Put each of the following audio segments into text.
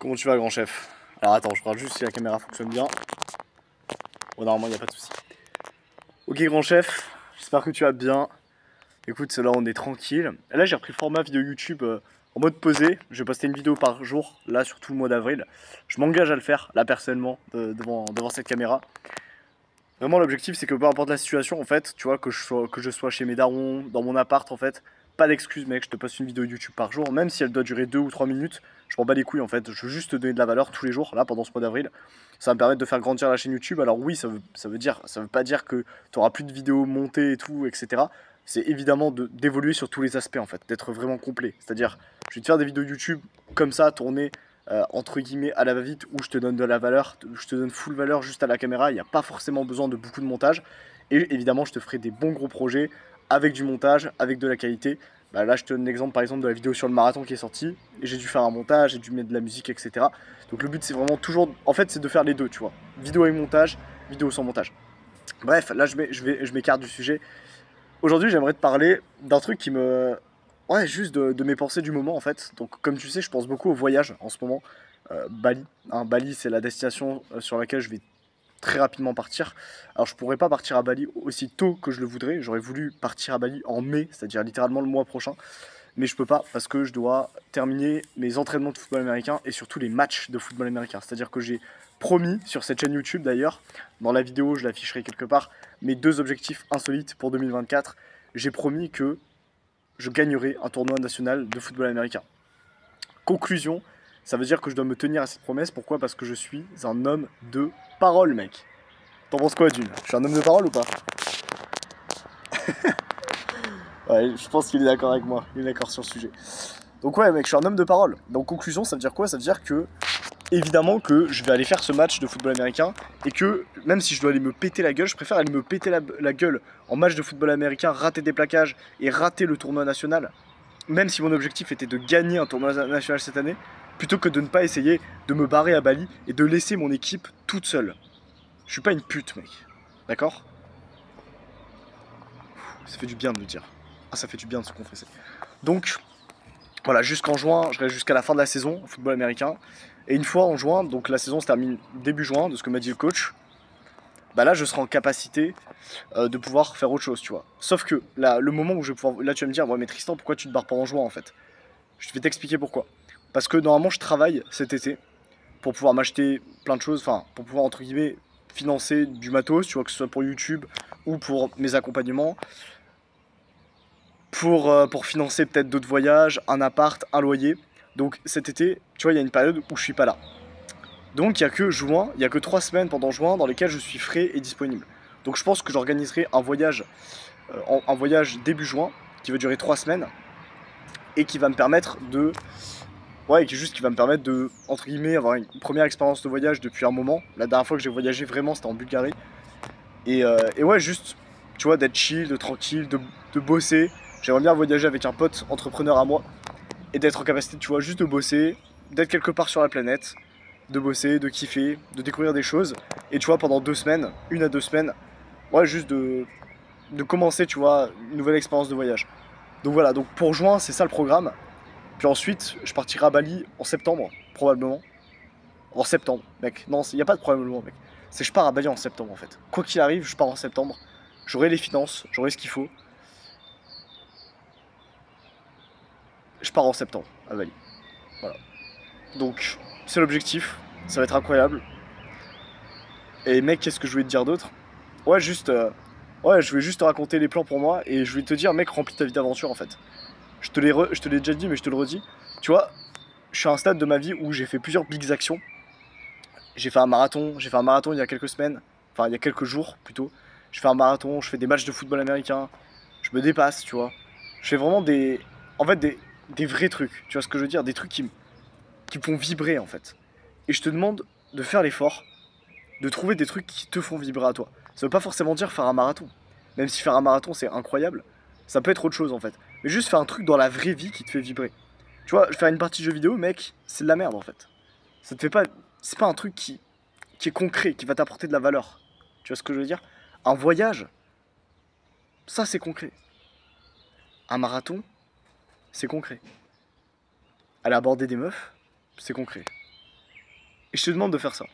Comment tu vas, grand chef? Alors attends, je regarde juste si la caméra fonctionne bien. Bon, normalement, il n'y a pas de souci. Ok, grand chef, j'espère que tu vas bien. Écoute, là, on est tranquille. Là, j'ai repris le format vidéo YouTube en mode posé. Je vais poster une vidéo par jour, là, sur tout le mois d'avril. Je m'engage à le faire, là, personnellement, devant cette caméra. Vraiment, l'objectif, c'est que peu importe la situation, en fait, tu vois, que je sois chez mes darons, dans mon appart, en fait, pas d'excuse, mec, je te poste une vidéo YouTube par jour, même si elle doit durer 2 ou 3 minutes, je m'en bats les couilles, en fait, je veux juste te donner de la valeur tous les jours, là, pendant ce mois d'avril. Ça va me permettre de faire grandir la chaîne YouTube. Alors oui, ça veut pas dire que tu auras plus de vidéos montées et tout, etc. C'est évidemment d'évoluer sur tous les aspects, en fait, d'être vraiment complet. C'est-à-dire, je vais te faire des vidéos YouTube comme ça, tournées entre guillemets à la va-vite, où je te donne de la valeur, je te donne full valeur juste à la caméra, il n'y a pas forcément besoin de beaucoup de montage. Et évidemment, je te ferai des bons gros projets avec du montage, avec de la qualité. Bah là, je te donne l'exemple par exemple de la vidéo sur le marathon qui est sortie. J'ai dû faire un montage, j'ai dû mettre de la musique, etc. Donc le but, c'est vraiment toujours, en fait, c'est de faire les deux, tu vois. Vidéo et montage, vidéo sans montage. Bref, là, je m'écarte du sujet. Aujourd'hui, j'aimerais te parler d'un truc qui me... Ouais, juste de mes pensées du moment, en fait. Donc, comme tu sais, je pense beaucoup au voyage en ce moment. Bali. Hein, Bali, c'est la destination sur laquelle je vais très rapidement partir. Alors, je pourrais pas partir à Bali aussi tôt que je le voudrais. J'aurais voulu partir à Bali en mai, c'est-à-dire littéralement le mois prochain. Mais je peux pas parce que je dois terminer mes entraînements de football américain et surtout les matchs de football américain. C'est-à-dire que j'ai promis sur cette chaîne YouTube d'ailleurs, dans la vidéo je l'afficherai quelque part, mes 2 objectifs insolites pour 2024. J'ai promis que je gagnerai un tournoi national de football américain. Conclusion, ça veut dire que je dois me tenir à cette promesse. Pourquoi? Parce que je suis un homme de parole, mec. T'en penses quoi, Dune? Je suis un homme de parole ou pas? Ouais, je pense qu'il est d'accord avec moi. Il est d'accord sur le sujet. Donc ouais, mec, je suis un homme de parole. Donc conclusion, ça veut dire quoi? Ça veut dire que, évidemment, que je vais aller faire ce match de football américain et que, même si je dois aller me péter la gueule, je préfère aller me péter la gueule en match de football américain, rater des plaquages et rater le tournoi national, même si mon objectif était de gagner un tournoi national cette année, plutôt que de ne pas essayer de me barrer à Bali et de laisser mon équipe toute seule. Je suis pas une pute, mec. D'accord? Ça fait du bien de le dire. Ah, ça fait du bien de se confesser. Donc, voilà, jusqu'en juin, je reste jusqu'à la fin de la saison au football américain. Et une fois en juin, donc la saison se termine début juin, de ce que m'a dit le coach, bah là je serai en capacité de pouvoir faire autre chose, tu vois. Sauf que là, le moment où je vais pouvoir. Là tu vas me dire, ouais, mais Tristan, pourquoi tu te barres pas en juin en fait? Je vais t'expliquer pourquoi. Parce que normalement je travaille cet été pour pouvoir m'acheter plein de choses, enfin, pour pouvoir entre guillemets financer du matos, tu vois, que ce soit pour YouTube ou pour mes accompagnements, pour financer peut-être d'autres voyages, un appart, un loyer. Donc cet été, tu vois, il y a une période où je suis pas là. Donc il y a que juin, il y a que 3 semaines pendant juin dans lesquelles je suis frais et disponible. Donc je pense que j'organiserai un voyage début juin qui va durer 3 semaines et qui va me permettre de, ouais, qui va me permettre de, entre guillemets, avoir une première expérience de voyage depuis un moment. La dernière fois que j'ai voyagé vraiment, c'était en Bulgarie. Et ouais, juste, tu vois, d'être chill, de tranquille, de bosser. J'aimerais bien voyager avec un pote entrepreneur à moi et d'être en capacité, tu vois, juste de bosser, d'être quelque part sur la planète, de bosser, de kiffer, de découvrir des choses. Et tu vois, pendant 2 semaines, 1 à 2 semaines, ouais, juste de commencer, tu vois, une nouvelle expérience de voyage. Donc voilà, donc pour juin, c'est ça le programme. Puis ensuite, je partirai à Bali en septembre, probablement. En septembre, mec. Non, il n'y a pas de probablement, mec. C'est je pars à Bali en septembre, en fait. Quoi qu'il arrive, je pars en septembre. J'aurai les finances, j'aurai ce qu'il faut. Je pars en septembre à Bali. Voilà. Donc, c'est l'objectif. Ça va être incroyable. Et mec, qu'est-ce que je voulais te dire d'autre? Ouais, juste. Ouais, je voulais juste te raconter les plans pour moi. Et je voulais te dire, mec, remplis ta vie d'aventure, en fait. Je te l'ai déjà dit, mais je te le redis. Tu vois, je suis à un stade de ma vie où j'ai fait plusieurs bigs actions. J'ai fait un marathon il y a quelques semaines, enfin il y a quelques jours plutôt. Je fais un marathon, je fais des matchs de football américain, je me dépasse, tu vois. Je fais vraiment en fait des vrais trucs, tu vois ce que je veux dire, des trucs qui me font vibrer en fait. Et je te demande de faire l'effort, de trouver des trucs qui te font vibrer à toi. Ça veut pas forcément dire faire un marathon, même si faire un marathon c'est incroyable, ça peut être autre chose en fait. Mais juste faire un truc dans la vraie vie qui te fait vibrer. Tu vois, faire une partie de jeu vidéo, mec, c'est de la merde en fait. Ça te fait pas, c'est pas un truc qui est concret, qui va t'apporter de la valeur. Tu vois ce que je veux dire? Un voyage, ça c'est concret. Un marathon, c'est concret. Aller aborder des meufs, c'est concret. Et je te demande de faire ça.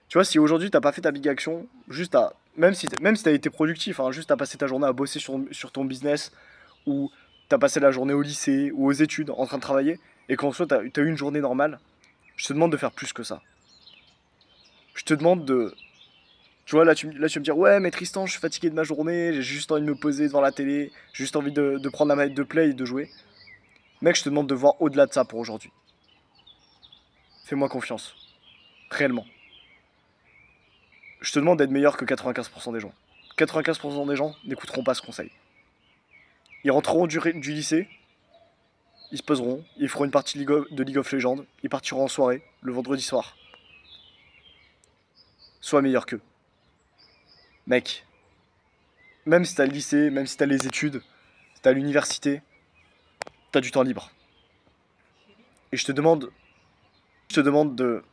Tu vois, si aujourd'hui t'as pas fait ta big action, juste à. Même si t'as été productif, hein, juste à passer ta journée à bosser sur ton business, ou t'as passé la journée au lycée ou aux études en train de travailler, et qu'en soit t'as eu une journée normale, je te demande de faire plus que ça. Je te demande de. Tu vois, là, tu vas me dire, ouais, mais Tristan, je suis fatigué de ma journée, j'ai juste envie de me poser devant la télé, j'ai juste envie de prendre la manette de play et de jouer. Mec, je te demande de voir au-delà de ça pour aujourd'hui. Fais-moi confiance. Réellement. Je te demande d'être meilleur que 95% des gens. 95% des gens n'écouteront pas ce conseil. Ils rentreront du lycée, ils se poseront, ils feront une partie de League of Legends, ils partiront en soirée le vendredi soir. Sois meilleur qu'eux. Mec, même si t'as le lycée, même si t'as les études, si t'as l'université, t'as du temps libre. Et je te demande de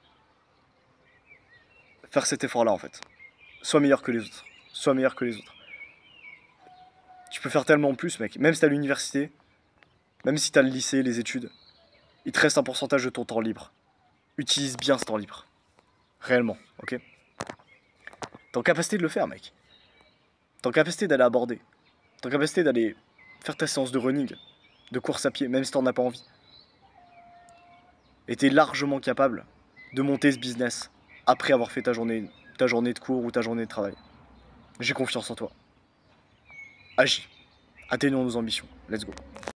faire cet effort-là en fait. Sois meilleur que les autres. Sois meilleur que les autres. Tu peux faire tellement plus, mec. Même si t'as l'université, même si t'as le lycée, les études, il te reste un pourcentage de ton temps libre. Utilise bien ce temps libre. Réellement, ok? T'es en capacité de le faire, mec. T'es en capacité d'aller aborder. T'es en capacité d'aller faire ta séance de running, de course à pied, même si t'en as pas envie. Et t'es largement capable de monter ce business après avoir fait ta journée de cours ou ta journée de travail. J'ai confiance en toi. Agis. Atteignons nos ambitions. Let's go.